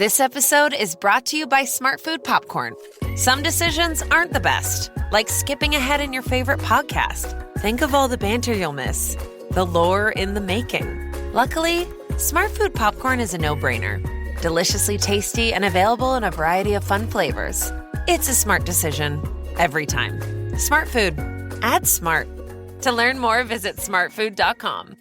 This episode is brought to you by Smart Food Popcorn. Some decisions aren't the best, like skipping ahead in your favorite podcast. Think of all the banter you'll miss, the lore in the making. Luckily, Smart Food Popcorn is a no-brainer. Deliciously tasty and available in a variety of fun flavors. It's a smart decision every time. Smart Food. Add smart. To learn more, visit smartfood.com.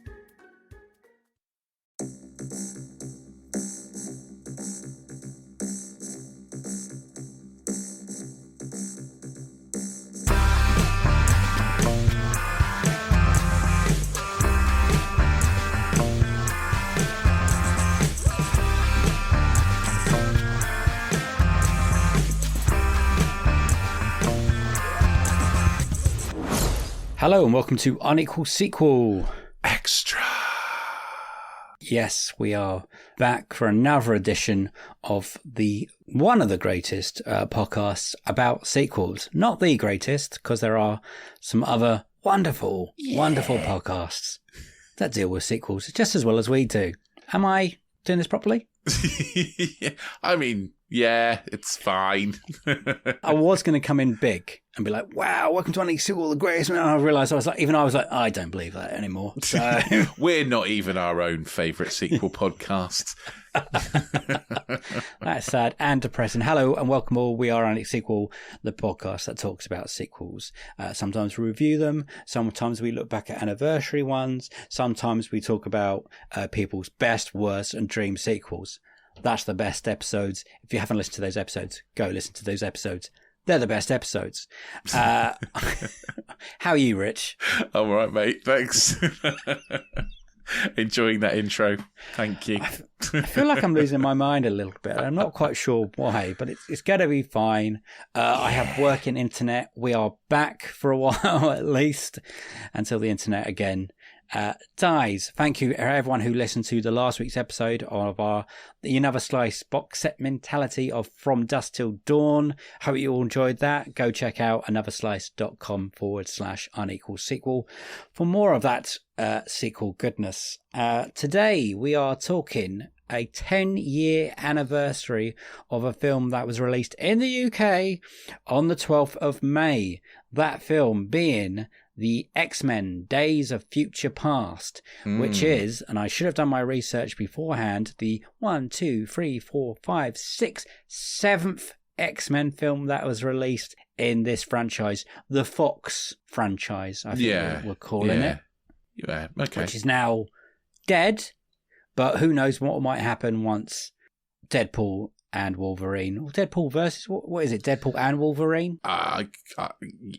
Hello and welcome to Unequal Sequel Extra. Yes, we are back for another edition of one of the greatest podcasts about sequels. Not the greatest, because there are some other wonderful podcasts that deal with sequels just as well as we do. Am I doing this properly? I mean, yeah, it's fine. I was going to come in big and be like, wow, welcome to Unequal Sequel, the greatest. And I realised I was like, I don't believe that anymore. So we're not even our own favourite sequel podcast. That's sad and depressing. Hello and welcome all. We are Unequal Sequel, the podcast that talks about sequels. Sometimes we review them. Sometimes we look back at anniversary ones. Sometimes we talk about people's best, worst and dream sequels. That's the best episodes. If you haven't listened to those episodes, go listen to those episodes. They're the best episodes. How are you, Rich? I'm all right, mate. Thanks. Enjoying that intro. Thank you. I feel like I'm losing my mind a little bit. I'm not quite sure why, but it's going to be fine. I have working internet. We are back for a while at least until the internet again dies. Thank you everyone who listened to the last week's episode of our The Another Slice box set mentality of From Dusk Till Dawn. Hope you all enjoyed that. Go check out anotherslice.com/unequal sequel for more of that sequel goodness. Today we are talking a 10-year anniversary of a film that was released in the UK on the 12th of May. That film being the X-Men Days of Future Past, which is, and I should have done my research beforehand, the 7th X-Men film that was released in this franchise, the Fox franchise, I think we're calling it. Yeah, okay. Which is now dead, but who knows what might happen once Deadpool and Wolverine. Deadpool versus, what is it? Deadpool and Wolverine?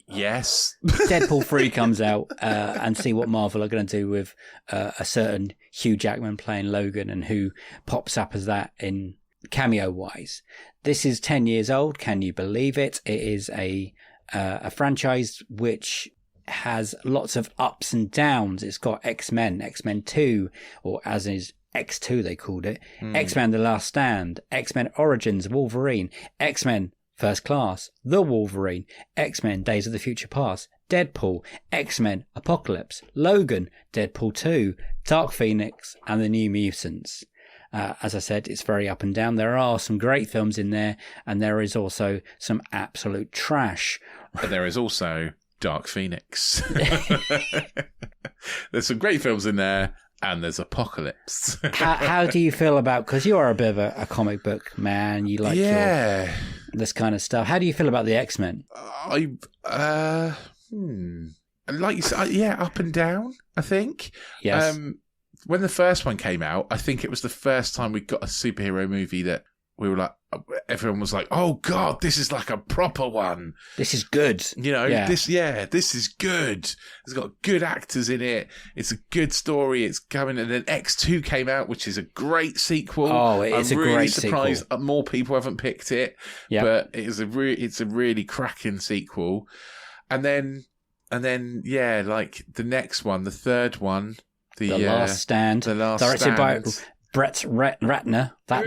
Yes. Deadpool 3 comes out and see what Marvel are going to do with a certain Hugh Jackman playing Logan and who pops up as that in cameo-wise. This is 10 years old. Can you believe it? It is a franchise which has lots of ups and downs. It's got X-Men, X-Men 2, or as is X2 they called it, X-Men The Last Stand, X-Men Origins Wolverine, X-Men First Class, The Wolverine, X-Men Days of the Future Past, Deadpool, X-Men Apocalypse, Logan, Deadpool 2, Dark Phoenix and The New Mutants. As I said, it's very up and down. There are some great films in there and there is also some absolute trash. But there is also Dark Phoenix. There's some great films in there. And there's Apocalypse. How do you feel about, because you are a bit of a comic book man, you like this kind of stuff. How do you feel about the X-Men? Like you said, up and down, I think. Yes. When the first one came out, I think it was the first time we got a superhero movie that we were like, everyone was like, oh God, this is like a proper one. This is good. You know, this is good. It's got good actors in it. It's a good story. It's coming. And then X2 came out, which is a great sequel. Oh, it's a great sequel. I'm really surprised more people haven't picked it. Yep. But it's a really cracking sequel. And then, like the next one, the third one, The Last Stand. Directed by Brett Ratner, that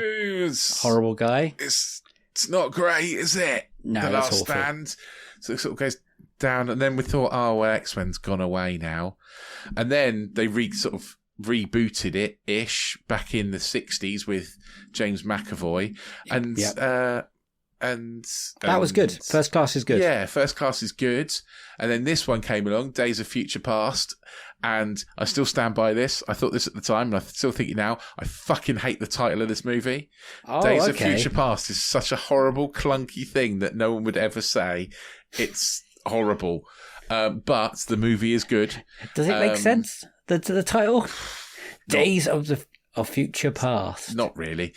horrible guy. It's not great, is it? No, The that's Last awful. Stand. So it sort of goes down, and then we thought, oh, well, X-Men's gone away now. And then they sort of rebooted it ish back in the 60s with James McAvoy, and that was good. First Class is good. Yeah, First Class is good. And then this one came along, Days of Future Past, and I still stand by this. I thought this at the time, and I still think it now. I fucking hate the title of this movie. Days of Future Past is such a horrible, clunky thing that no one would ever say. It's horrible. But the movie is good. Does it make sense? The title? Days of Future Past. Not really.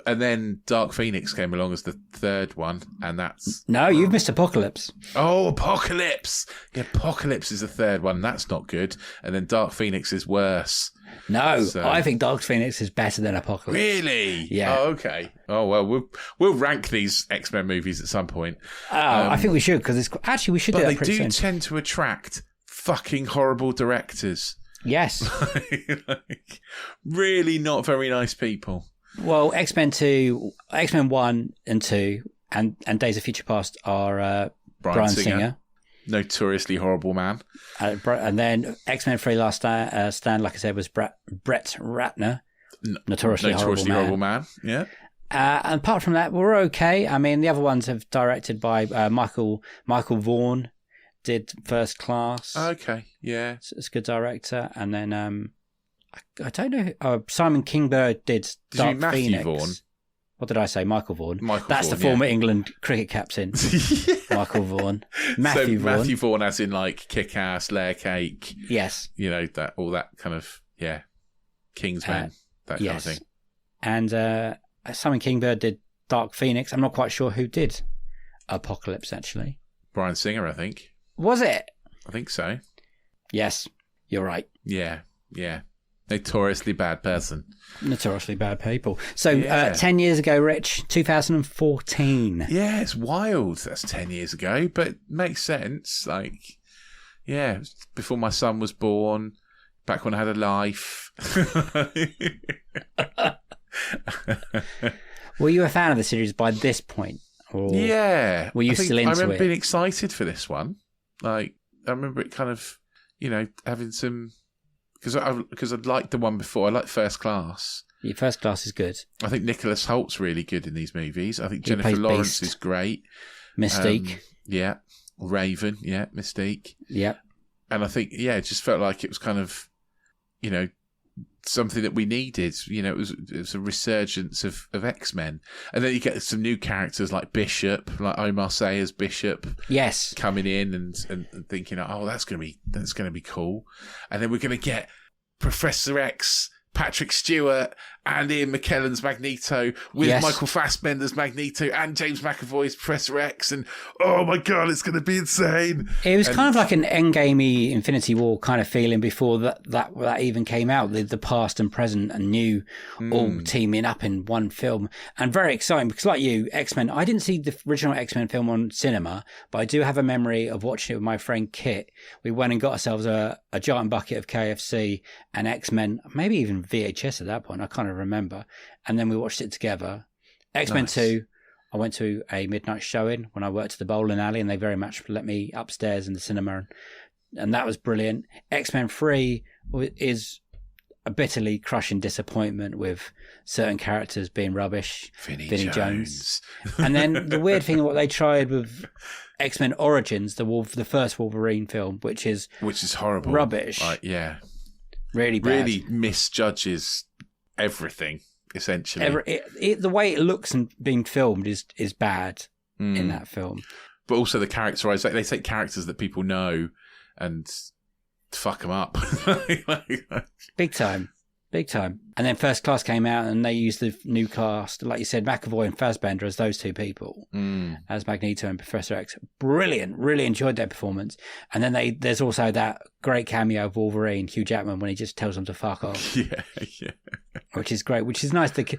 And then Dark Phoenix came along as the third one, and that's... No, you've missed Apocalypse. Oh, Apocalypse! Yeah, Apocalypse is the third one. That's not good. And then Dark Phoenix is worse. No, I think Dark Phoenix is better than Apocalypse. Really? Yeah. Oh, okay. Oh, well, we'll rank these X-Men movies at some point. I think we should, because we should do that pretty soon. But they do tend to attract fucking horrible directors. Yes. Really not very nice people. Well, X-Men 1 and 2 and Days of Future Past are Bryan Singer. Notoriously horrible man. And then X-Men 3 Last Stand, like I said, was Brett Ratner. Notoriously horrible man. Yeah. And apart from that, we're okay. I mean, the other ones have directed by Michael Vaughan. Did First Class. Okay, yeah. It's a good director. And then, I don't know. Simon Kingbird did Dark Phoenix. Vaughan? What did I say? Michael Vaughan. That's the former England cricket captain. Michael Vaughan. Matthew Vaughan. Matthew Vaughan as in like Kick-Ass, Layer Cake. Yes. You know, all that kind of, Kingsman, that kind of thing. And Simon Kingbird did Dark Phoenix. I'm not quite sure who did Apocalypse, actually. Bryan Singer, I think. Was it? I think so. Yes, you're right. Yeah. Notoriously bad person. Notoriously bad people. So 10 years ago, Rich, 2014. Yeah, it's wild. That's 10 years ago, but it makes sense. Like, yeah, before my son was born, back when I had a life. Were you a fan of the series by this point? Or yeah. Were you still into it? I remember being excited for this one. Like, I remember it kind of, having some... Because I liked the one before. I liked First Class. Yeah, First Class is good. I think Nicholas Holt's really good in these movies. I think Jennifer Lawrence is great. Mystique. Yeah. Raven. Yeah, Mystique. Yeah. And I think, it just felt like it was kind of, something that we needed. It was a resurgence of X-Men. And then you get some new characters like Bishop, like Omar Sy as Bishop. Yes. Coming in and thinking, oh, that's gonna be cool. And then we're gonna get Professor X, Patrick Stewart, and Ian McKellen's Magneto with Michael Fassbender's Magneto and James McAvoy's Professor X, and oh my god, it's going to be insane. It was kind of like an Endgame-y Infinity War kind of feeling before that even came out. The past and present and new all teaming up in one film, and very exciting because, like you, X-Men. I didn't see the original X-Men film on cinema, but I do have a memory of watching it with my friend Kit. We went and got ourselves a giant bucket of KFC and X-Men, maybe even VHS at that point. I can't remember. And then we watched it together. X-Men 2, I went to a midnight showing when I worked at the bowling alley, and they very much let me upstairs in the cinema, and that was brilliant. X-Men 3 is a bitterly crushing disappointment with certain characters being rubbish. Vinnie Jones. And then the weird thing, what they tried with X-Men Origins, the first Wolverine film, which is horrible, rubbish. Yeah, really bad. Really misjudges everything, essentially. The way it looks and being filmed is bad in that film. But also the characterization, they take characters that people know and fuck them up. Big time. And then First Class came out and they used the new cast, like you said, McAvoy and Fassbender as those two people, as Magneto and Professor X. Brilliant. Really enjoyed their performance. And then there's also that great cameo of Wolverine, Hugh Jackman, when he just tells them to fuck off. Yeah. Which is great, which is nice. The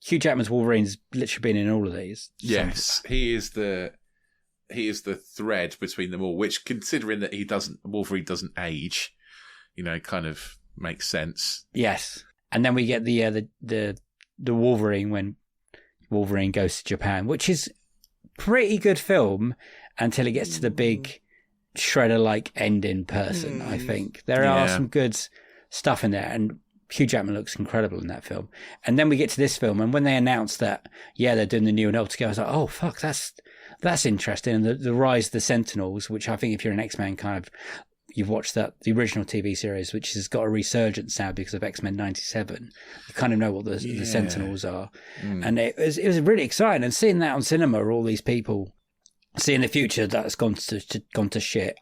Hugh Jackman's Wolverine's literally been in all of these. Yes, he is the thread between them all, which, considering that Wolverine doesn't age, kind of makes sense. Yes. And then we get the Wolverine when Wolverine goes to Japan, which is pretty good film until it gets to the big Shredder-like ending person, I think. There are some good stuff in there, and Hugh Jackman looks incredible in that film. And then we get to this film, and when they announced that, they're doing the new and old together, I was like, oh, fuck, that's interesting. And the Rise of the Sentinels, which I think if you're an X-Men kind of, you've watched the original TV series, which has got a resurgence now because of X-Men 97. You kind of know what the Sentinels are. And it was really exciting. And seeing that on cinema, all these people seeing the future that's gone to shit.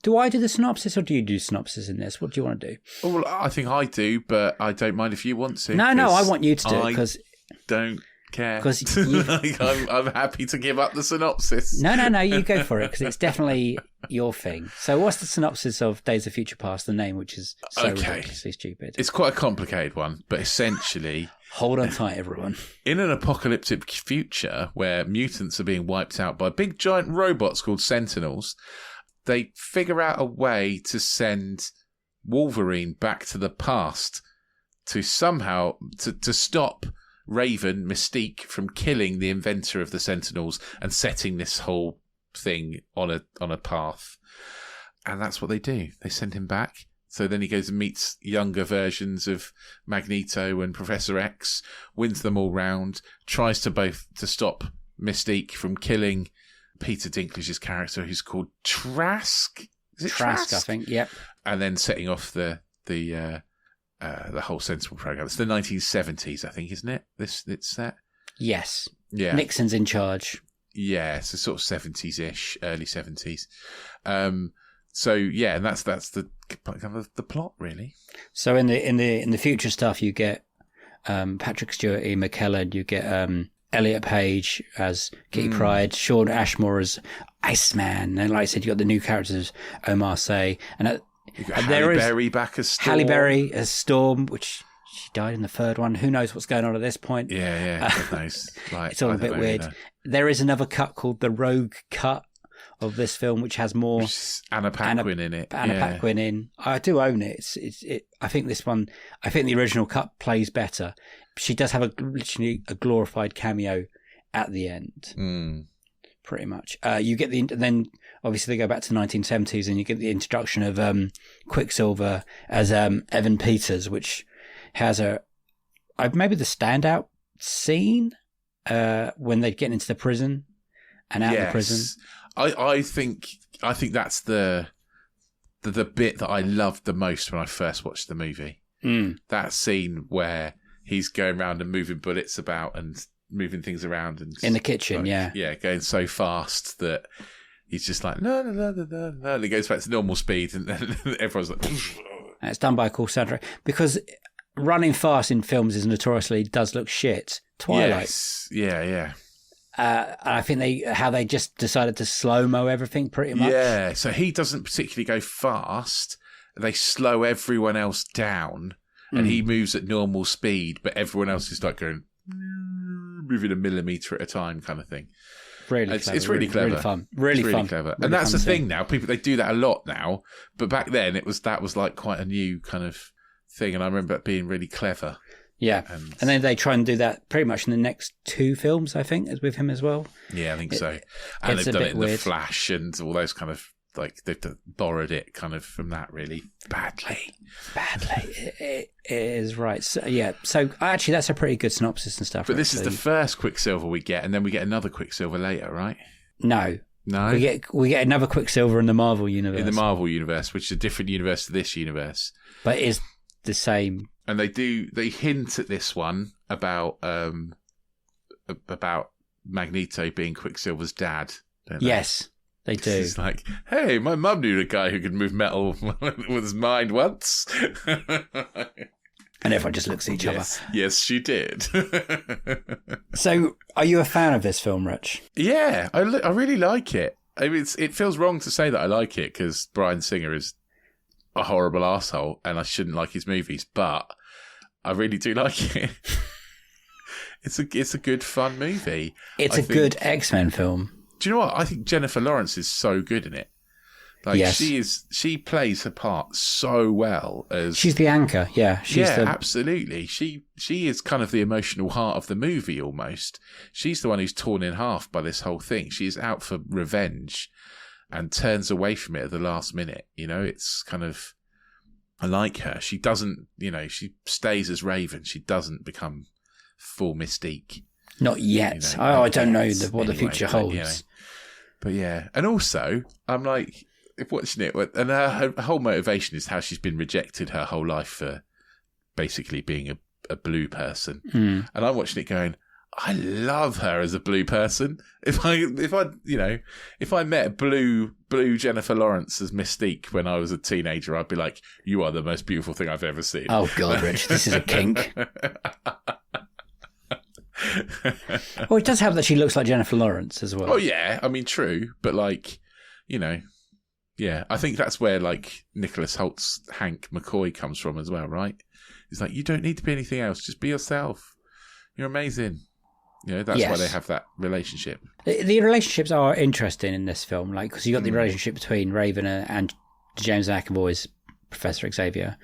Do I do the synopsis or do you do synopsis in this? What do you want to do? Well, I think I do, but I don't mind if you want to. No, I want you to do it because don't care. Because I'm happy to give up the synopsis. No, you go for it because it's definitely your thing. So, what's the synopsis of Days of Future Past? The name, which is so ridiculously stupid. It's quite a complicated one, but essentially. Hold on tight, everyone. In an apocalyptic future where mutants are being wiped out by big giant robots called Sentinels, they figure out a way to send Wolverine back to the past to somehow to stop Raven, Mystique, from killing the inventor of the Sentinels and setting this whole thing on a path. And that's what they do. They send him back. So then he goes and meets younger versions of Magneto and Professor X, wins them all round, tries to stop Mystique from killing Peter Dinklage's character, who's called Trask. Is it Trask? I think. Yep. And then setting off the whole Sentinel program. It's the 1970s, I think, isn't it? It's set. Yes. Yeah. Nixon's in charge. Yeah, it's a sort of 70s-ish, early 70s. So yeah, and that's the plot really. So in the future stuff, you get Patrick Stewart, Ian McKellen, you get Elliot Page as Kitty Pryde, Sean Ashmore as Iceman, and like I said, you got the new characters Omar Sy, and Halle Berry back as Storm. Halle Berry as Storm, which she died in the third one. Who knows what's going on at this point? Yeah, God knows. Like, it's all a bit weird. There is another cut called the Rogue Cut of this film, which has more Anna Paquin in it. Anna Paquin in. I do own it. I think this one. I think the original cut plays better. She does have literally a glorified cameo at the end, pretty much. You get then obviously they go back to the 1970s, and you get the introduction of Quicksilver as Evan Peters, which has maybe the standout scene when they get into the prison and out of the prison. I think that's the bit that I loved the most when I first watched the movie. That scene where he's going around and moving bullets about and moving things around and in the kitchen, going so fast that he's just like no, and he goes back to normal speed, and then everyone's like. And it's done by a cool soundtrack because running fast in films notoriously does look shit. Twilight, yes, yeah. I think they just decided to slow-mo everything pretty much. Yeah, so he doesn't particularly go fast. They slow everyone else down, and he moves at normal speed, but everyone else is like moving a millimetre at a time kind of thing. Really clever. It's really clever. Really fun. Really fun. clever. Really and that's fun the thing now. People, they do that a lot now, but back then that was like quite a new kind of thing, and I remember it being really clever. Yeah, and then they try and do that pretty much in the next two films, I think, with him as well. Yeah, I think so. And they've done it in The Flash and all those kind of, like, they've borrowed it kind of from that really badly. It is right. So, yeah, so actually that's a pretty good synopsis and stuff. But this is the first Quicksilver we get, and then we get another Quicksilver later, right? No. We get another Quicksilver in the Marvel universe. In the Marvel universe, which is a different universe to this universe. But it's the same. And they hint at this one about Magneto being Quicksilver's dad, don't they? Yes, they do. It's like, hey, my mum knew a guy who could move metal with his mind once. And everyone just looks at each other. Yes, she did. So, are you a fan of this film, Rich? Yeah, I really like it. I mean, it feels wrong to say that I like it because Bryan Singer is a horrible asshole and I shouldn't like his movies, but I really do like it. It's a good fun movie. It's a good X-Men film. Do you know what? I think Jennifer Lawrence is so good in it. Like yes. She plays her part so well as she's the anchor. Yeah, absolutely. She is kind of the emotional heart of the movie almost. She's the one who's torn in half by this whole thing. She's out for revenge, and turns away from it at the last minute. You know, it's kind of, I like her. She doesn't, you know, she stays as Raven. She doesn't become full Mystique. Not yet. You know, I don't know what the future holds. You know, but yeah, and also I'm like watching it, and her whole motivation is how she's been rejected her whole life for basically being a blue person, and I'm watching it going, I love her as a blue person. If I met blue Jennifer Lawrence as Mystique when I was a teenager, I'd be like, you are the most beautiful thing I've ever seen. Oh God, Rich, this is a kink. Well, it does help that she looks like Jennifer Lawrence as well. Oh yeah, I mean, true, but like, you know, yeah, I think that's where like Nicholas Holt's Hank McCoy comes from as well, right? He's like, you don't need to be anything else, just be yourself. You're amazing. You know, that's why they have that relationship. The relationships are interesting in this film, like because you got the relationship between Raven and James McAvoy's Professor Xavier,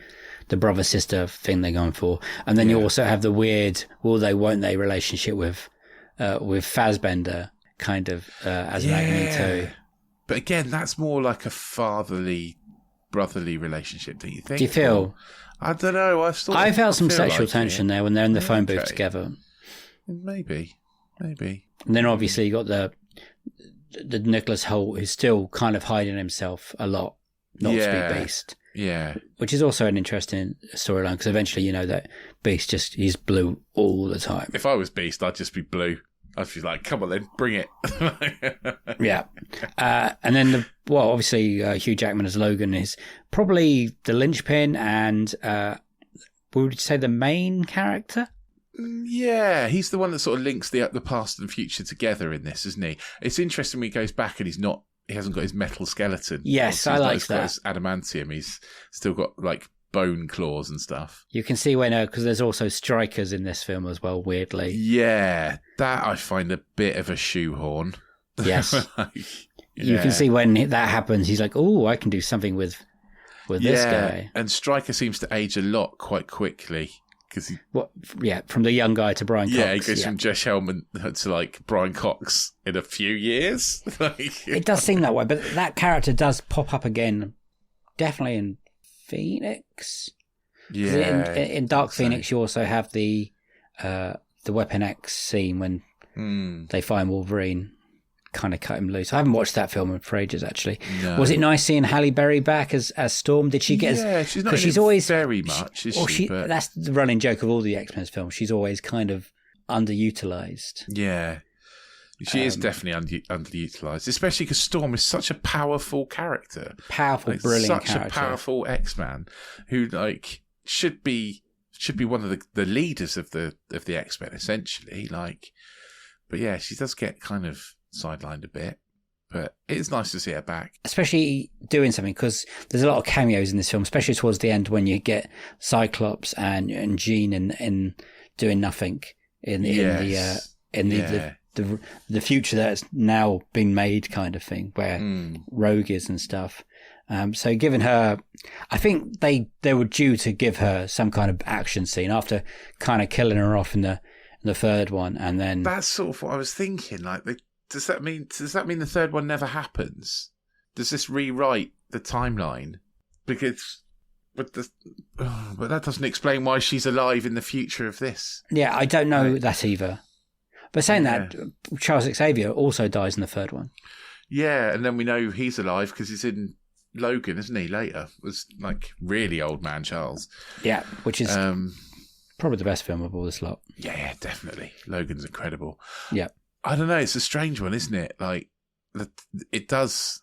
the brother-sister thing they're going for, and then you also have the weird will they won't they relationship with Fassbender kind of as Magneto. But again, that's more like a fatherly, brotherly relationship, don't you think? Do you feel? Or, I don't know. I felt some sexual tension there when they're in the phone booth together. Maybe. And then obviously you got the Nicholas Hoult who's still kind of hiding himself a lot, not to be Beast. Yeah. Which is also an interesting storyline because eventually you know that Beast he's blue all the time. If I was Beast, I'd just be blue. I'd be like, come on then, bring it. Yeah. And then, obviously Hugh Jackman as Logan is probably the linchpin and would you say the main character? Yeah, he's the one that sort of links the past and future together in this, isn't he? It's interesting when he goes back and he hasn't got his metal skeleton. Yes, I like that. He's got his adamantium. He's still got like bone claws and stuff. You can see when because there's also strikers in this film as well. Weirdly, yeah, that I find a bit of a shoehorn. Yes, you can see when that happens. He's like, "Oh, I can do something with this guy." And Stryker seems to age a lot quite quickly. From the young guy to Brian Cox. Yeah, he goes from Josh Hellman to like Brian Cox in a few years. It does seem that way, but that character does pop up again, definitely in Phoenix. Yeah. In Dark Phoenix, you also have the Weapon X scene when they find Wolverine, kind of cut him loose. I haven't watched that film for ages, actually. No. Was it nice seeing Halle Berry back as Storm? Did she get? Yeah, she's not. She's always very much. But... That's the running joke of all the X-Men films. She's always kind of underutilized. Yeah, she is definitely underutilized, especially because Storm is such a powerful character, brilliant such character, a powerful X-Man who like should be one of the leaders of the X-Men essentially. Like, but yeah, she does get kind of sidelined a bit, but it's nice to see her back, especially doing something because there's a lot of cameos in this film, especially towards the end when you get Cyclops and Jean in doing nothing in the future that's now been made kind of thing where Rogue is and stuff. So given her, I think they were due to give her some kind of action scene after kind of killing her off in the third one, and then that's sort of what I was thinking. Like, does that mean the third one never happens? Does this rewrite the timeline? But that doesn't explain why she's alive in the future of this. Yeah, I don't know that either. But saying that, Charles Xavier also dies in the third one. Yeah, and then we know he's alive because he's in Logan, isn't he? Later, was like really old man Charles. Yeah, which is probably the best film of all this lot. Yeah, definitely. Logan's incredible. Yeah. I don't know. It's a strange one, isn't it? Like, it does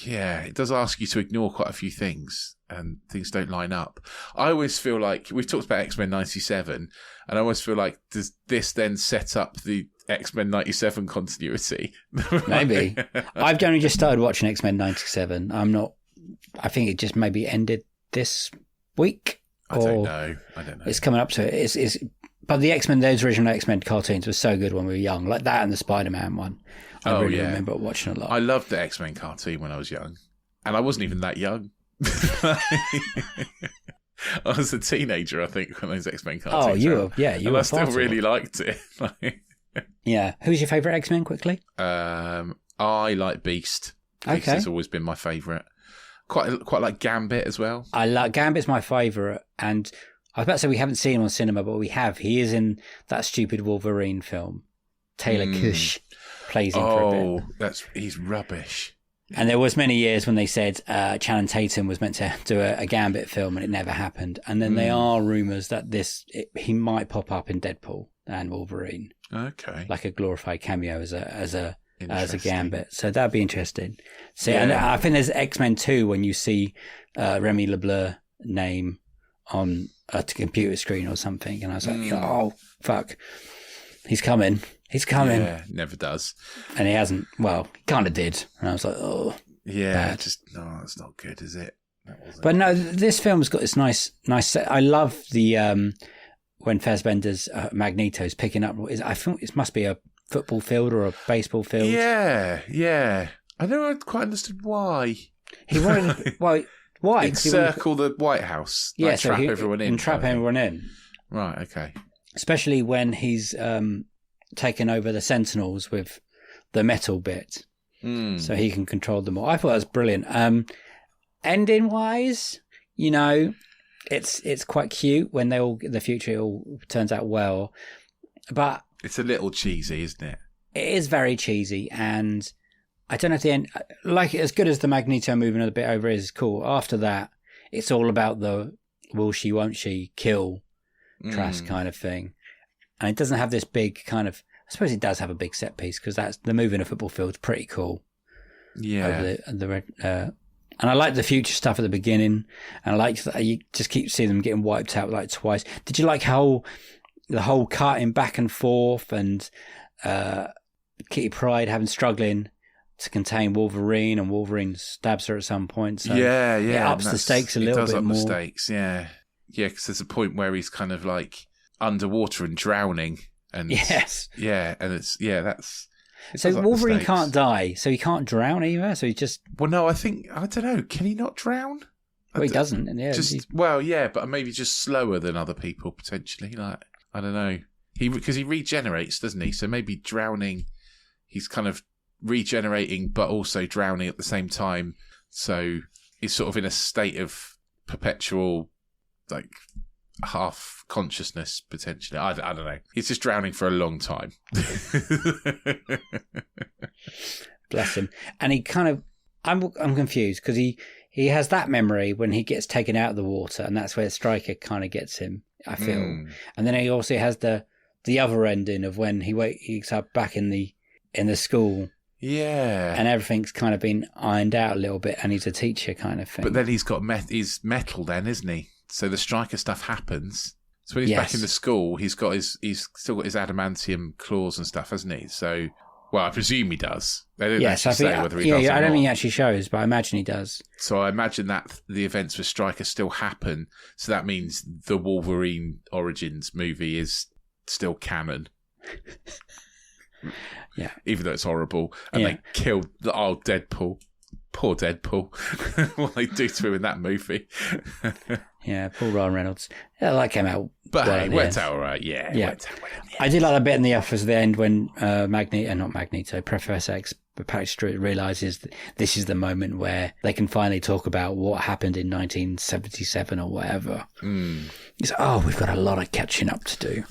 ask you to ignore quite a few things, and things don't line up. I always feel like we've talked about X-Men 97, and I always feel like, does this then set up the X-Men 97 continuity? Maybe. I've only just started watching X-Men 97. I think it just maybe ended this week. I don't know. It's coming up to it. But the X-Men, those original X-Men cartoons were so good when we were young, like that and the Spider-Man one. I really remember watching a lot. I loved the X-Men cartoon when I was young, and I wasn't even that young. I was a teenager, I think, when those X-Men cartoons. Oh, you were, yeah, you and were. I still really liked it. Yeah, who's your favourite X-Men? Quickly. I like Beast. Beast has always been my favourite. Quite like Gambit as well. I like Gambit's my favourite, and I was about to say we haven't seen him on cinema, but we have. He is in that stupid Wolverine film. Taylor Kitsch plays him for a bit. He's rubbish. And there was many years when they said Channing Tatum was meant to do a Gambit film, and it never happened. And then there are rumours that he might pop up in Deadpool and Wolverine. Okay, like a glorified cameo as a Gambit. So that'd be interesting. So and I think there's X-Men 2 when you see Remy LeBlanc name on a computer screen or something, and I was like, oh fuck, he's coming. Yeah, never does. And he hasn't. Well, he kind of did. And I was like, oh. Yeah, bad. It's not good, is it? But no, this film's got this nice set. I love the when Fassbender's Magneto's picking up. I think it must be a football field or a baseball field. Yeah. I never quite understood why. He wanted why? Encircle the White House. Yeah, like, trap everyone in. And trap everyone in. Right. Okay. Especially when he's taken over the Sentinels with the metal bit, so he can control them all. I thought that was brilliant. Ending wise, it's quite cute when the future all turns out well, but it's a little cheesy, isn't it? It is very cheesy, and I don't know if the end, like as good as the Magneto moving a bit over is cool. After that, it's all about the will she, won't she kill Trask kind of thing. And it doesn't have this big kind of, I suppose it does have a big set piece because that's the move in a football field's pretty cool. Yeah. And I like the future stuff at the beginning, and I like that you just keep seeing them getting wiped out like twice. Did you like how the whole carting back and forth and Kitty Pryde struggling to contain Wolverine, and Wolverine stabs her at some point? So it ups the stakes a little bit more. It does up the stakes, yeah, because there's a point where he's kind of like underwater and drowning, and so Wolverine can't die, so he can't drown either. So he just I don't know. Can he not drown? Well, he doesn't. Yeah, but maybe just slower than other people potentially. Like I don't know. Because he regenerates, doesn't he? So maybe drowning, he's kind of regenerating, but also drowning at the same time. So he's sort of in a state of perpetual, like, half consciousness potentially. I don't know. He's just drowning for a long time. Bless him. And he kind of, I'm confused because he has that memory when he gets taken out of the water, and that's where Stryker kind of gets him, I feel. And then he also has the other ending of when he wakes up back in the school. Yeah. And everything's kind of been ironed out a little bit, and he's a teacher kind of thing. But then he's got he's metal then, isn't he? So the Stryker stuff happens. So when he's back in the school, he's still got his adamantium claws and stuff, hasn't he? So, well, I presume he does. They don't actually say whether he does or I don't not. think he actually shows, but I imagine he does. So I imagine that the events with Stryker still happen. So that means the Wolverine Origins movie is still canon. Yeah. Even though it's horrible. And they killed the old Deadpool. Poor Deadpool. What they do to him in that movie. Yeah, poor Ryan Reynolds. Yeah, that came out. But hey, it went out all right. Yeah. I did like that bit in the office at the end when Professor X, Patrick Stewart realises this is the moment where they can finally talk about what happened in 1977 or whatever. He's like, we've got a lot of catching up to do.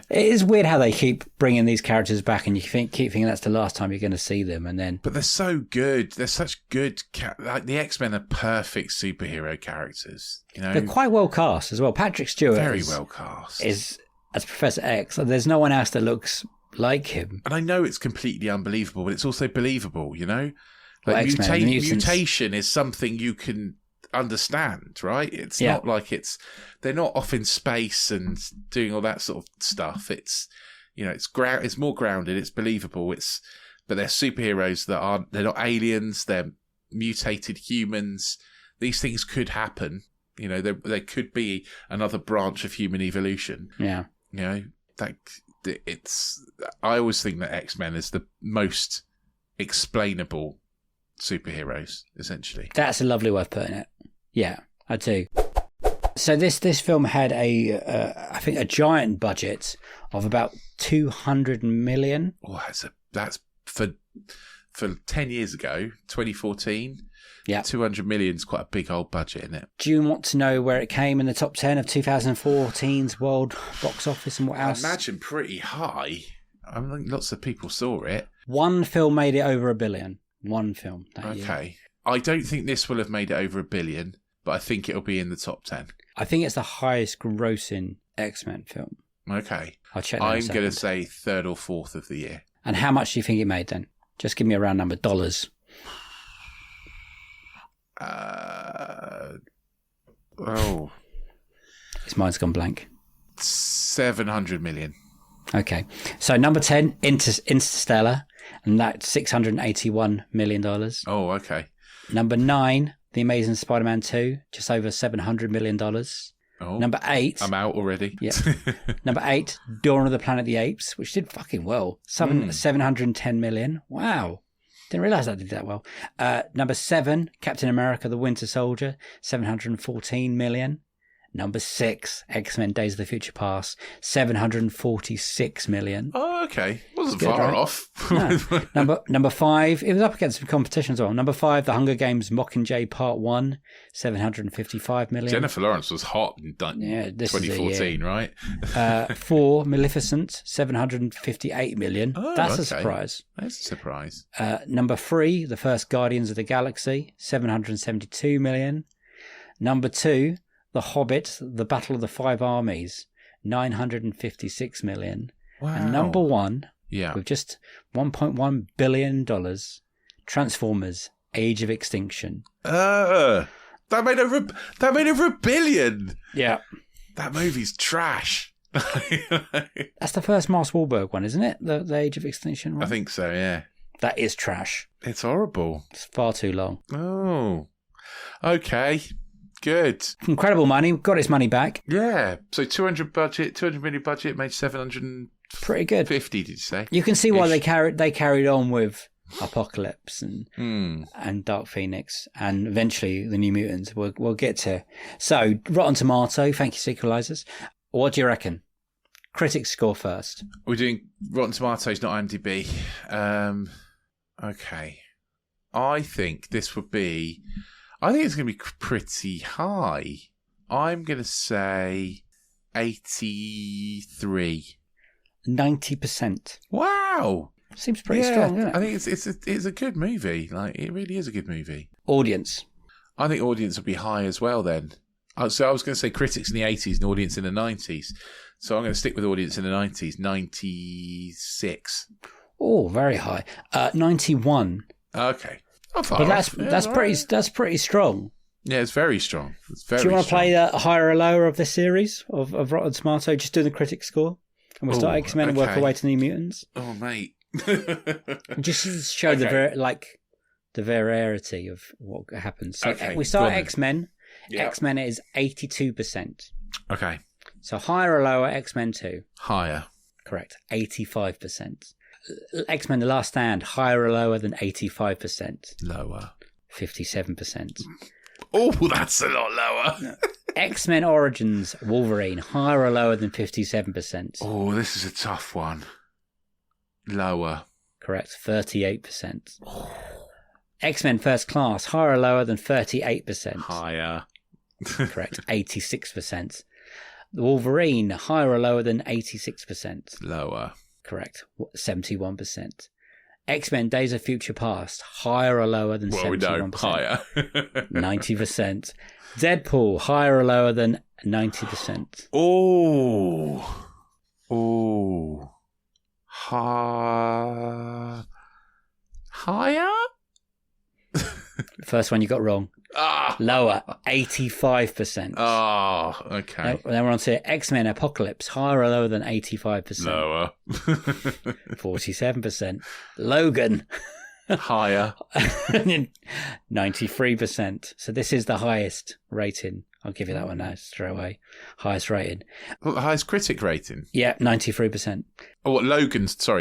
It is weird how they keep bringing these characters back, and you keep thinking that's the last time you're going to see them, and then. But they're so good. They're such good. Like the X-Men are perfect superhero characters. You know, they're quite well cast as well. Patrick Stewart, very well cast, is as Professor X. There's no one else that looks like him. And I know it's completely unbelievable, but it's also believable. You know, like mutation is something you can understand, right? It's not like they're not off in space and doing all that sort of stuff. It's it's more grounded. It's believable. But they're superheroes they're not aliens. They're mutated humans. These things could happen. You know, there could be another branch of human evolution. Yeah. You know, I always think that X-Men is the most explainable superheroes, essentially. That's a lovely way of putting it. Yeah, I do. So this film had I think a giant budget of about 200 million. Oh, that's for for 10 years ago, 2014, Yeah. 200 million is quite a big old budget, isn't it? Do you want to know where it came in the top 10 of 2014's world box office and what else? I imagine pretty high. I think lots of people saw it. One film made it over $1 billion. One film that year. Okay. I don't think this will have made it over $1 billion, but I think it'll be in the top 10. I think it's the highest grossing X-Men film. Okay. I'll check that in a I'm going to second. say third or fourth of the year. And how much do you think it made then? Just give me a round number. Dollars. His mind's gone blank. 700 million. Okay. So number 10, Interstellar, and that's $681 million. Oh, okay. Number 9, The Amazing Spider-Man 2, just over $700 million. Oh, Number 8. I'm out already. Yeah. Number 8, Dawn of the Planet of the Apes, which did fucking well. 710 million. Wow. Didn't realise that did that well. Number 7, Captain America, The Winter Soldier, 714 million. Number 6, X-Men Days of the Future Past, 746 million. Oh, okay. Wasn't Good, far right? off. No. Number 5, it was up against some competition as well. Number 5, The Hunger Games Mockingjay Part 1, 755 million. Jennifer Lawrence was hot in this is a 2014, right? 4, Maleficent, 758 million. Oh, That's a okay. surprise. That's a surprise. Number 3, The First Guardians of the Galaxy, 772 million. Number 2, The Hobbit, The Battle of the Five Armies, 956 million. Wow. And number 1, Yeah. with just $1.1 billion, Transformers, Age of Extinction. That made over $1 billion. Yeah. That movie's trash. That's the first Mark Wahlberg one, isn't it? The Age of Extinction one? I think so, yeah. That is trash. It's horrible. It's far too long. Oh. Okay. Good. Incredible money. Got its money back. Yeah. So 200 million budget made 750, Pretty good. did you say? You can see why Ish. they carried on with Apocalypse Hmm. and Dark Phoenix and eventually the New Mutants. We'll get to. So Rotten Tomato, thank you, Sequelizers. What do you reckon? Critics score first. We're doing Rotten Tomatoes, not IMDb. Okay. I think it's going to be pretty high. I'm going to say 83. 90%. Wow. Seems pretty strong, doesn't it? I think it's a good movie. Like, it really is a good movie. Audience. I think audience will be high as well then. So I was going to say critics in the 80s and audience in the 90s. So I'm going to stick with audience in the 90s. 96. Oh, very high. 91. Okay. Not far But off. that's pretty strong. Yeah, it's very strong. It's very Do you want to strong. play a higher or lower of this series of Rotten Tomato? Just do the critic score, and we'll start Ooh, X-Men and work okay. our way to New Mutants. Oh, mate. Just show Okay. the variety of what happens. So Okay, we start go on then. X-Men. Yeah. X-Men is 82%. Okay. So higher or lower X-Men 2? Higher. Correct. 85%. X-Men The Last Stand, higher or lower than 85%? Lower. 57%. Oh, that's a lot lower. X-Men Origins Wolverine, higher or lower than 57%? Oh, this is a tough one. Lower. Correct. 38%. X-Men First Class, higher or lower than 38%? Higher. Correct. 86%. The Wolverine, higher or lower than 86%? Lower. Correct. 71%. X-Men Days of Future Past, higher or lower than Well, 71%? we know. Higher. 90%. Deadpool, higher or lower than 90%? Oh. Oh. Higher? First one you got wrong. Ah. Lower, 85%. Oh, okay. Then we're on to X-Men Apocalypse, higher or lower than 85%? Lower. 47%. Logan, Higher. 93%. So this is the highest rating. I'll give you that one now straight away. Highest rating. Well, the highest critic rating. Yeah, 93%. Oh, what, Logan's the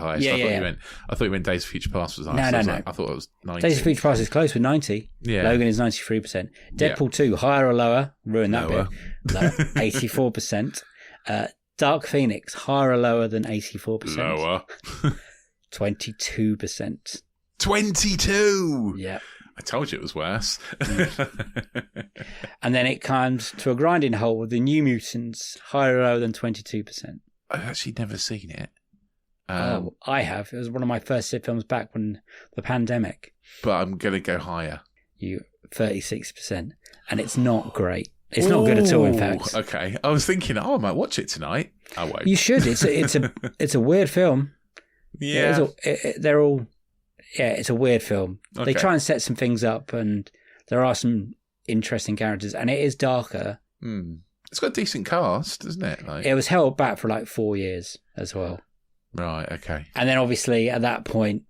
highest. Yeah, I yeah. thought you meant Days of Future Past was the highest. No, I was no. like, I thought it was 90. Days of Future Past is close with 90. Yeah. Logan is 93%. Yeah. Deadpool 2, higher or lower? Ruin that Lower. bit. Lower, 84%. Dark Phoenix, higher or lower than 84%? Lower. 22%. 22. Yeah. I told you it was worse. And then it comes to a grinding halt with the New Mutants, higher or lower than 22%. I've actually never seen it. I have. It was one of my first films back when the pandemic. But I'm going to go higher. 36%. And it's not great. It's not good at all, in fact. Okay. I was thinking, I might watch it tonight. I won't. You should. It's a weird film. Yeah. It's a weird film. Okay. They try and set some things up, and there are some interesting characters, and it is darker. It's got a decent cast, isn't it? It was held back for like 4 years as well. Right, okay. And then obviously at that point,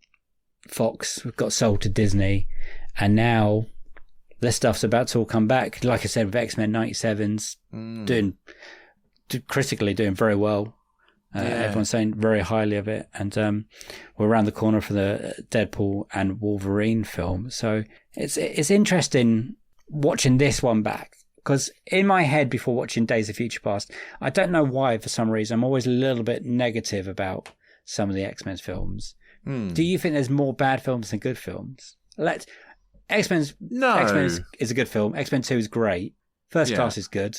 Fox got sold to Disney, and now this stuff's about to all come back. Like I said, with X-Men 97's critically doing very well. Everyone's saying very highly of it, and we're around the corner for the Deadpool and Wolverine film. So it's interesting watching this one back, because in my head before watching Days of Future Past, I don't know why, for some reason I'm always a little bit negative about some of the X-Men films. Do you think there's more bad films than good films? X-Men is a good film. X-Men 2 is great. First Class is good.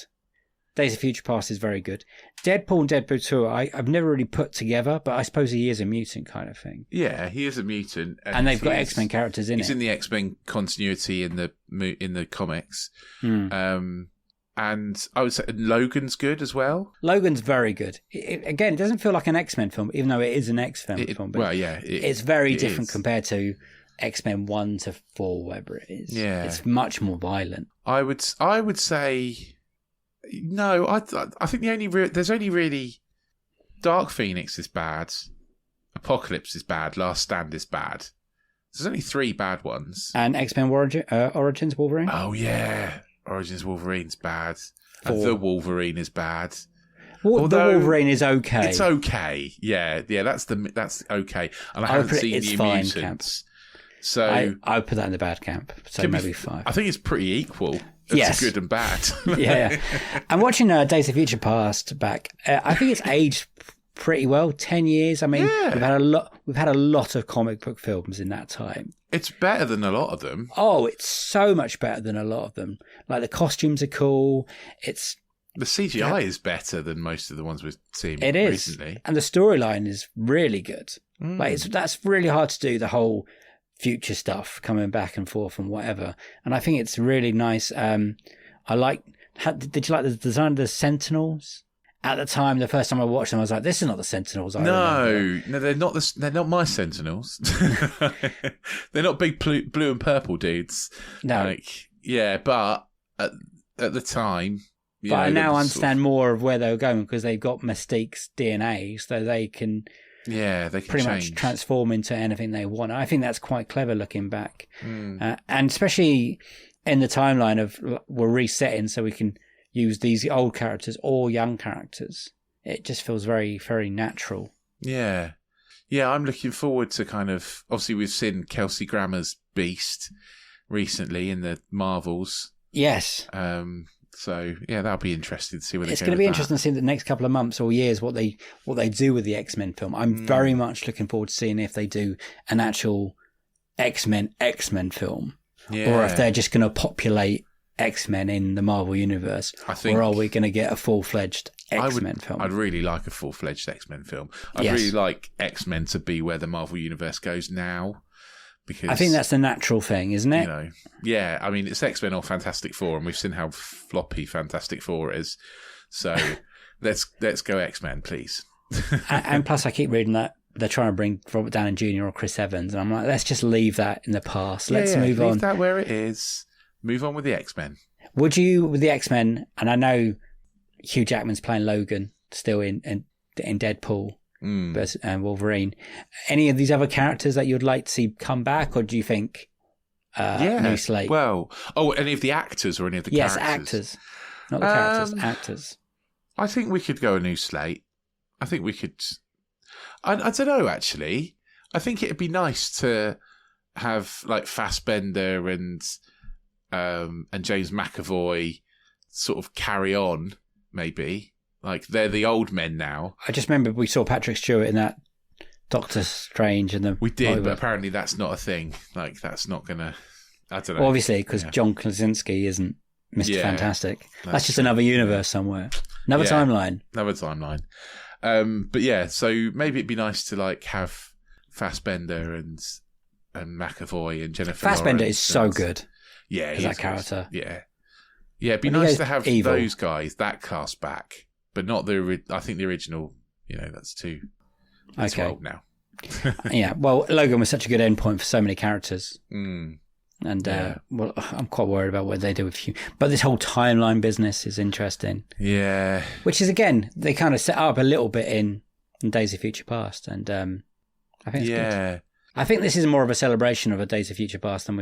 Days of Future Past is very good. Deadpool and Deadpool 2, I've never really put together, but I suppose he is a mutant kind of thing. Yeah, he is a mutant. And they've got X-Men characters in it. He's in the X-Men continuity in the comics. And I would say Logan's good as well. Logan's very good. Again, it doesn't feel like an X-Men film, even though it is an X-Men film. But it's very different compared to X-Men 1 to 4, whatever it is. Yeah. It's much more violent. I would say... No, I think there's only really Dark Phoenix is bad, Apocalypse is bad, Last Stand is bad. There's only 3 bad ones. And X-Men Origins Wolverine? Oh yeah, Origins Wolverine's bad. And The Wolverine is bad. The Wolverine is okay. It's okay. Yeah. That's okay. And I haven't seen New Mutants. Camp. So I would put that in the bad camp. So maybe 5. I think it's pretty equal. It's good and bad. Yeah. And watching Days of Future Past back, I think it's aged pretty well. 10 years. I mean, we've had a lot of comic book films in that time. It's better than a lot of them. Oh, it's so much better than a lot of them. Like, the costumes are cool. The CGI is better than most of the ones we've seen recently. And the storyline is really good. Like, that's really hard to do, the whole future stuff coming back and forth and whatever. And I think it's really nice. Did you like the design of the Sentinels? At the time, the first time I watched them, I was like, "This is not the Sentinels." No, they're not. They're not my Sentinels. They're not big blue and purple dudes. No, but at the time, but I now understand more of where they were going, because they've got Mystique's DNA, so they can. Yeah, they can pretty change. much transform into anything they want. I think that's quite clever looking back. And especially in the timeline of we're resetting so we can use these old characters or young characters. It just feels very, very natural. Yeah. Yeah, I'm looking forward to kind of... Obviously, we've seen Kelsey Grammer's Beast recently in the Marvels. Yes. So yeah, that'll be interesting to see where they go. It's going to be interesting to see in the next couple of months or years what they do with the X-Men film. I'm very much looking forward to seeing if they do an actual X-Men film, or if they're just going to populate X-Men in the Marvel universe. Or are we going to get a full-fledged X-Men film? I'd really like a full-fledged X-Men film. I'd really like X-Men to be where the Marvel universe goes now. Because, I think that's the natural thing, isn't it? I mean, it's X-Men or Fantastic Four, and we've seen how floppy Fantastic Four is. So let's go X-Men, please. and plus, I keep reading that they're trying to bring Robert Downey Jr. or Chris Evans, and I'm like, let's just leave that in the past. Let's move on. Leave that where it is. Move on with the X-Men. Would you, with the X-Men, and I know Hugh Jackman's playing Logan still in Deadpool. And Wolverine. Any of these other characters that you'd like to see come back, or do you think new slate? Well, any of the actors or any of the characters? Yes, actors. Not the characters, actors. I think we could go a new slate. I think we could... I don't know, actually. I think it'd be nice to have, like, Fassbender and James McAvoy sort of carry on, maybe. Like, they're the old men now. I just remember we saw Patrick Stewart in that Doctor Strange and the... We did, but apparently that's not a thing. Like, that's not going to... I don't know. Well, obviously, because John Krasinski isn't Mr. Fantastic. That's just another universe somewhere. Another timeline. Another timeline. But yeah, so maybe it'd be nice to like have Fassbender and McAvoy and Jennifer Fassbender Lawrence is so good. Yeah, as that character. Yeah. Yeah, it'd be nice to have those guys, that cast back, but not I think the original, that's too old now. Yeah, well, Logan was such a good endpoint for so many characters. Mm. And, I'm quite worried about what they do with you. But this whole timeline business is interesting. Yeah. Which is, again, they kind of set up a little bit in Days of Future Past. And I think it's good. I think this is more of a celebration of a Days of Future Past than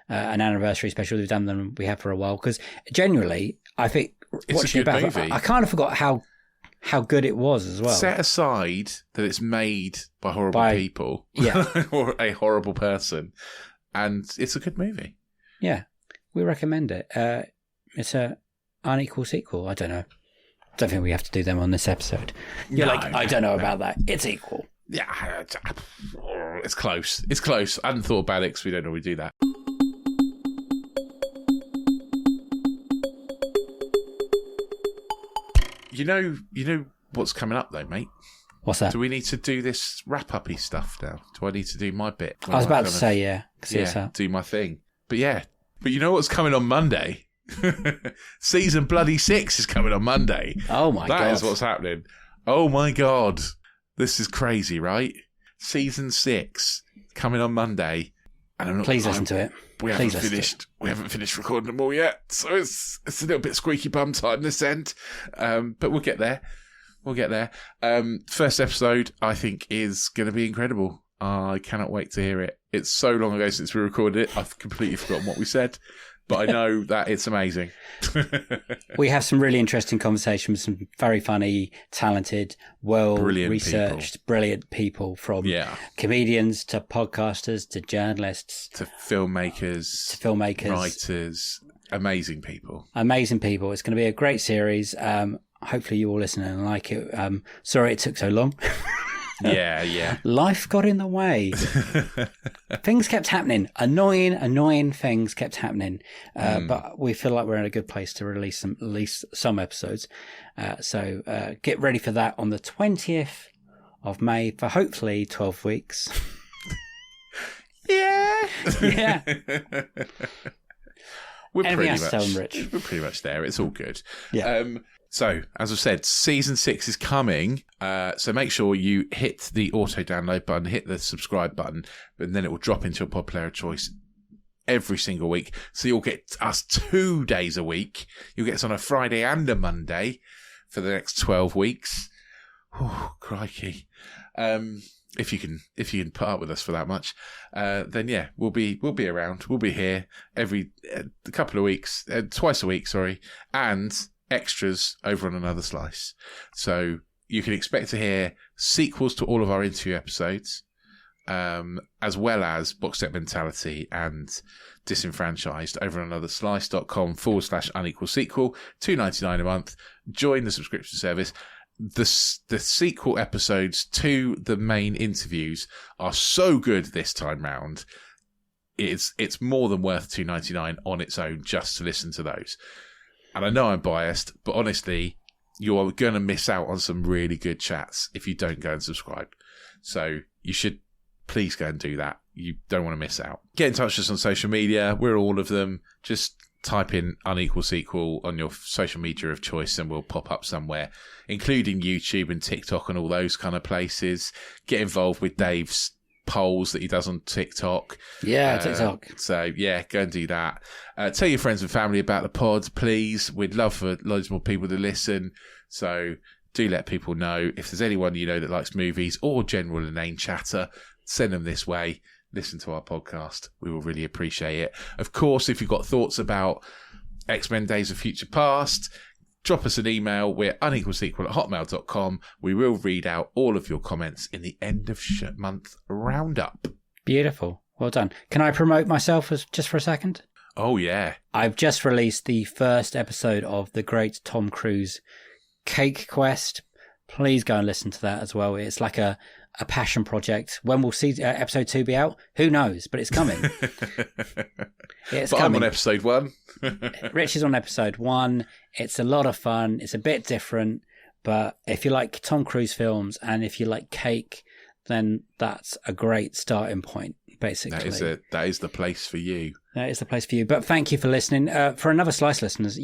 an anniversary special we've done than we have for a while. Because genuinely, I think watching it back, movie. I kind of forgot how good it was as well. Set aside that it's made by horrible people, or a horrible person, and it's a good movie. Yeah, we recommend it. It's a Unequal sequel. I don't know. I don't think we have to do them on this episode. I don't know about that. It's equal. Yeah, it's close. It's close. I hadn't thought about it because we don't normally do that. You know what's coming up though, mate? What's that? Do we need to do this wrap-uppy stuff now? Do I need to do my bit? I was about to say, yeah. Do my thing. But you know what's coming on Monday? Season bloody 6 is coming on Monday. Oh my God. That is what's happening. Oh my God. This is crazy, right? Season 6 coming on Monday. And Please listen to it. We haven't finished recording them all yet, so it's a little bit squeaky bum time this end. But we'll get there. First episode, I think, is going to be incredible. I cannot wait to hear it. It's so long ago since we recorded it. I've completely forgotten what we said, but I know that it's amazing. We have some really interesting conversations with some very funny, talented, well-researched, brilliant people from comedians to podcasters to journalists. To filmmakers. Writers. Amazing people. It's going to be a great series. Hopefully you all listen and like it. Sorry it took so long. Yeah. Life got in the way. Things kept happening. Annoying things kept happening. But we feel like we're in a good place to release some episodes. So get ready for that on the 20th of May for hopefully 12 weeks. Yeah. We're pretty much there. It's all good. Yeah. So, as I've said, season 6 is coming. So make sure you hit the auto download button, hit the subscribe button, and then it will drop into your pod player of choice every single week. So you'll get us 2 days a week. You'll get us on a Friday and a Monday for the next 12 weeks. Oh, crikey. If you can put up with us for that much, then we'll be around. We'll be here every couple of weeks, twice a week, and extras over on Another Slice. So you can expect to hear sequels to all of our interview episodes, as well as Box Set Mentality and Disenfranchised over on anotherslice.com/unequal sequel, $2.99 a month. Join the subscription service. The sequel episodes to the main interviews are so good this time round. It's more than worth $2.99 on its own just to listen to those. And I know I'm biased, but honestly, you're going to miss out on some really good chats if you don't go and subscribe. So you should please go and do that. You don't want to miss out. Get in touch with us on social media. We're all of them. Just type in Unequal Sequel on your social media of choice and we'll pop up somewhere, including YouTube and TikTok and all those kind of places. Get involved with Dave's polls that he does on TikTok. TikTok. So go and do that. Tell your friends and family about the pod, please. We'd love for loads more people to listen. So do let people know. If there's anyone you know that likes movies or general inane chatter, send them this way. Listen to our podcast. We will really appreciate it. Of course, if you've got thoughts about X-Men Days of Future Past, drop us an email. We're unequalsequel@hotmail.com. We will read out all of your comments in the end of month roundup. Beautiful. Well done. Can I promote myself just for a second? Oh, yeah. I've just released the first episode of the great Tom Cruise Cake Quest. Please go and listen to that as well. It's like a a passion project. When will episode 2 be out? Who knows? But it's coming. It's coming. I'm on episode 1. Rich is on episode 1. It's a lot of fun. It's a bit different. But if you like Tom Cruise films and if you like cake, then that's a great starting point, basically. That is the place for you. That is the place for you. But thank you for listening. For Another Slice listeners,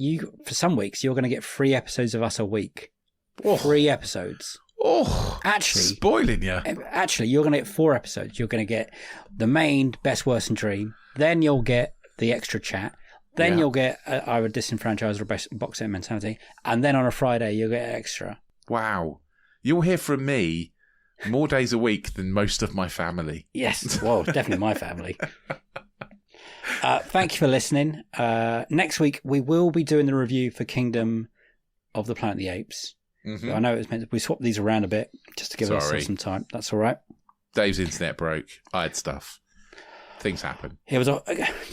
for some weeks, you're going to get 3 episodes of us a week. 3 episodes. Oh, actually, spoiling you. Actually, you're going to get 4 episodes. You're going to get the main Best, Worst and Dream. Then you'll get the extra chat. Then you'll get either Disenfranchised or Best Box Set Mentality. And then on a Friday, you'll get extra. Wow. You'll hear from me more days a week than most of my family. Yes. Well, definitely my family. Thank you for listening. Next week, we will be doing the review for Kingdom of the Planet of the Apes. Mm-hmm. I know it was meant we swapped these around a bit just to give us some time. That's all right. Dave's internet broke. I had stuff. Things happen. It was.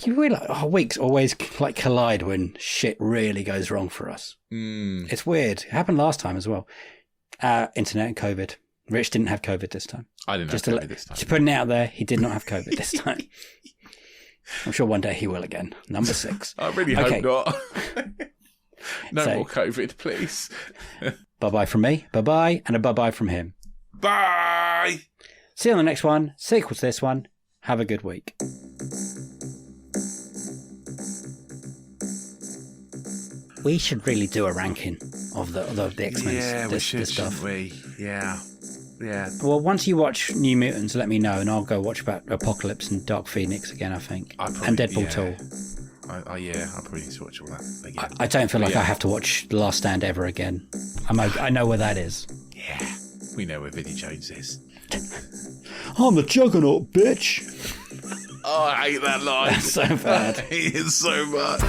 You realise our weeks always like collide when shit really goes wrong for us. It's weird. It happened last time as well. Internet and COVID. Rich didn't have COVID this time. I didn't have COVID this time. Just putting it out there, he did not have COVID this time. I'm sure one day he will again. Number 6. I really hope not. No more COVID, please. Bye-bye from me. Bye-bye. And a bye-bye from him. Bye! See you on the next one. Sequel to this one. Have a good week. We should really do a ranking of the X-Men. Yeah, we should, shouldn't we? Yeah. Well, once you watch New Mutants, let me know, and I'll go watch about Apocalypse and Dark Phoenix again, I think. And Deadpool 2. I probably need to watch all that again. I don't feel like I have to watch The Last Stand ever again. I know where that is. Yeah, we know where Vinnie Jones is. I'm the Juggernaut, bitch. Oh, I hate that line. That's so bad. I hate it so much.